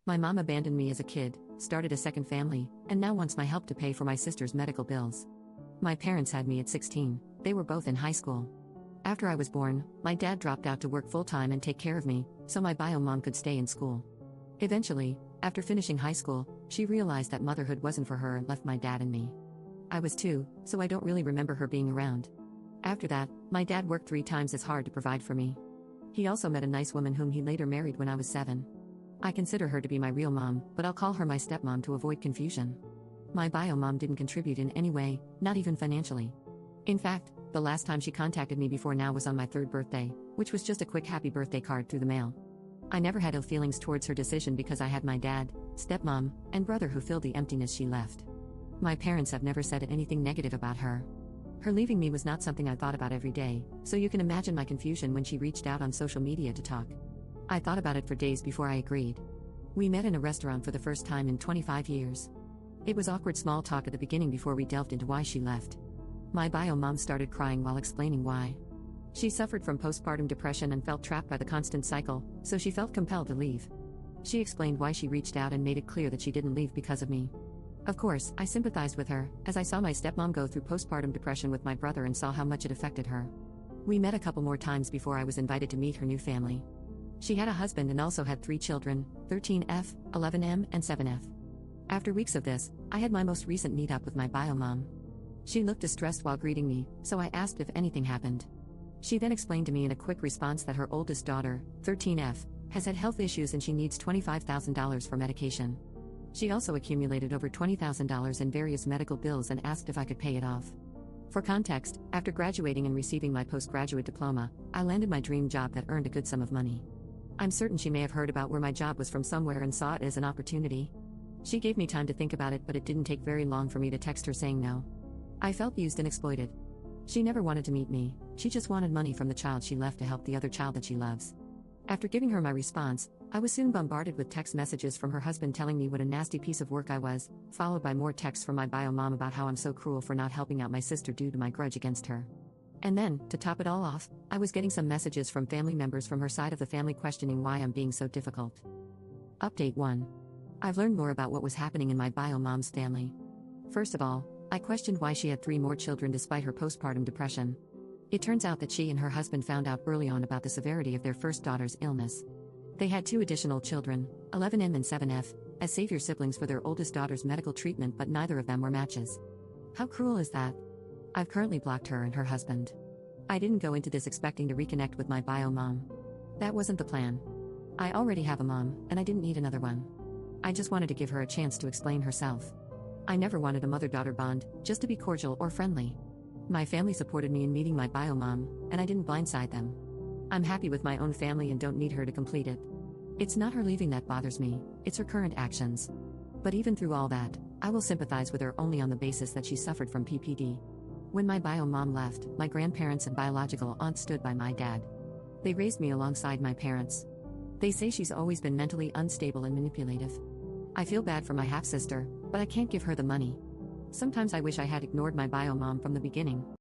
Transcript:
My mom abandoned me as a kid, started a second family, and now wants my help to pay for my sister's medical bills. My parents had me at 16, they were both in high school. After I was born, my dad dropped out to work full-time and take care of me, so my bio mom could stay in school. Eventually, after finishing high school, she realized that motherhood wasn't for her and left my dad and me. I was 2, so I don't really remember her being around. After that, my dad worked 3 times as hard to provide for me. He also met a nice woman whom he later married when I was 7. I consider her to be my real mom, but I'll call her my stepmom to avoid confusion. My bio mom didn't contribute in any way, not even financially. In fact, the last time she contacted me before now was on my 3rd birthday, which was just a quick happy birthday card through the mail. I never had ill feelings towards her decision because I had my dad, stepmom, and brother who filled the emptiness she left. My parents have never said anything negative about her. Her leaving me was not something I thought about every day, so you can imagine my confusion when she reached out on social media to talk. I thought about it for days before I agreed. We met in a restaurant for the first time in 25 years. It was awkward small talk at the beginning before we delved into why she left. My bio mom started crying while explaining why. She suffered from postpartum depression and felt trapped by the constant cycle, so she felt compelled to leave. She explained why she reached out and made it clear that she didn't leave because of me. Of course, I sympathized with her, as I saw my stepmom go through postpartum depression with my brother and saw how much it affected her. We met a couple more times before I was invited to meet her new family. She had a husband and also had 3 children, 13F, 11M, and 7F. After weeks of this, I had my most recent meetup with my bio mom. She looked distressed while greeting me, so I asked if anything happened. She then explained to me in a quick response that her oldest daughter, 13F, has had health issues and she needs $25,000 for medication. She also accumulated over $20,000 in various medical bills and asked if I could pay it off. For context, after graduating and receiving my postgraduate diploma, I landed my dream job that earned a good sum of money. I'm certain she may have heard about where my job was from somewhere and saw it as an opportunity. She gave me time to think about it, but it didn't take very long for me to text her saying no. I felt used and exploited. She never wanted to meet me, she just wanted money from the child she left to help the other child that she loves. After giving her my response, I was soon bombarded with text messages from her husband telling me what a nasty piece of work I was, followed by more texts from my bio mom about how I'm so cruel for not helping out my sister due to my grudge against her. And then, to top it all off, I was getting some messages from family members from her side of the family questioning why I'm being so difficult. Update 1. I've learned more about what was happening in my bio mom's family. First of all, I questioned why she had 3 more children despite her postpartum depression. It turns out that she and her husband found out early on about the severity of their first daughter's illness. They had 2 additional children, 11M and 7F, as savior siblings for their oldest daughter's medical treatment, but neither of them were matches. How cruel is that? I've currently blocked her and her husband. I didn't go into this expecting to reconnect with my bio mom. That wasn't the plan. I already have a mom, and I didn't need another one. I just wanted to give her a chance to explain herself. I never wanted a mother-daughter bond, just to be cordial or friendly. My family supported me in meeting my bio mom, and I didn't blindside them. I'm happy with my own family and don't need her to complete it. It's not her leaving that bothers me, it's her current actions. But even through all that, I will sympathize with her only on the basis that she suffered from PPD. When my bio mom left, my grandparents and biological aunt stood by my dad. They raised me alongside my parents. They say she's always been mentally unstable and manipulative. I feel bad for my half-sister, but I can't give her the money. Sometimes I wish I had ignored my bio mom from the beginning.